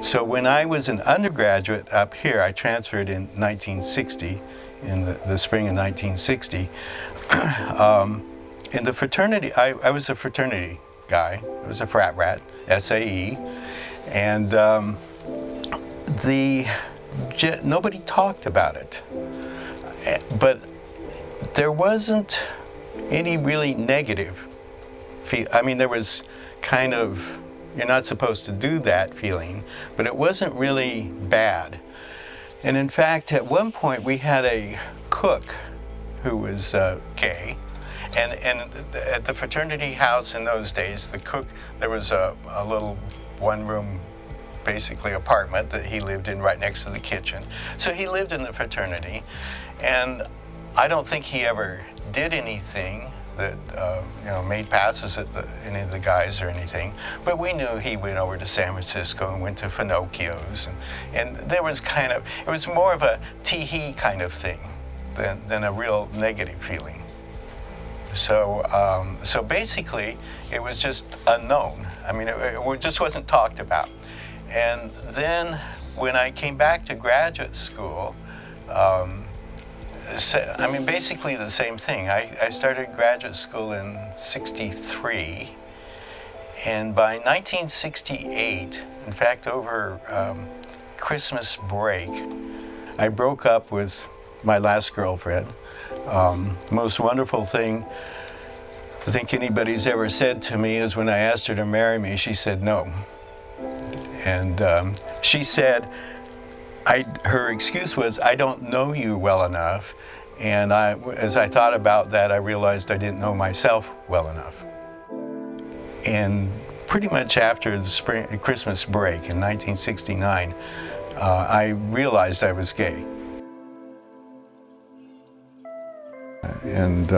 So when I was an undergraduate up here, I transferred in 1960, in the spring of 1960. In the fraternity, I was a fraternity guy. I was a frat rat, SAE, and nobody talked about it. But there wasn't any really negative feel. I mean, there was kind of, you're not supposed to do that feeling, but it wasn't really bad. And in fact, at one point we had a cook who was gay, and at the fraternity house in those days, the cook, there was a little one-room, basically apartment that he lived in right next to the kitchen. So he lived in the fraternity, and I don't think he ever did anything that made passes at any of the guys or anything, but we knew he went over to San Francisco and went to Finocchio's, and there was kind of, it was more of a tee-hee kind of thing than a real negative feeling. So so basically it was just unknown. I mean, it just wasn't talked about. And then when I came back to graduate school, I mean, basically the same thing. I started graduate school in '63, and by 1968, in fact, over Christmas break, I broke up with my last girlfriend. Most wonderful thing I think anybody's ever said to me is when I asked her to marry me, she said no. And she said, her excuse was, I don't know you well enough. And as I thought about that, I realized I didn't know myself well enough. And pretty much after the Christmas break in 1969, I realized I was gay. And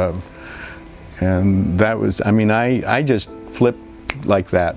that was, I mean, I just flipped like that.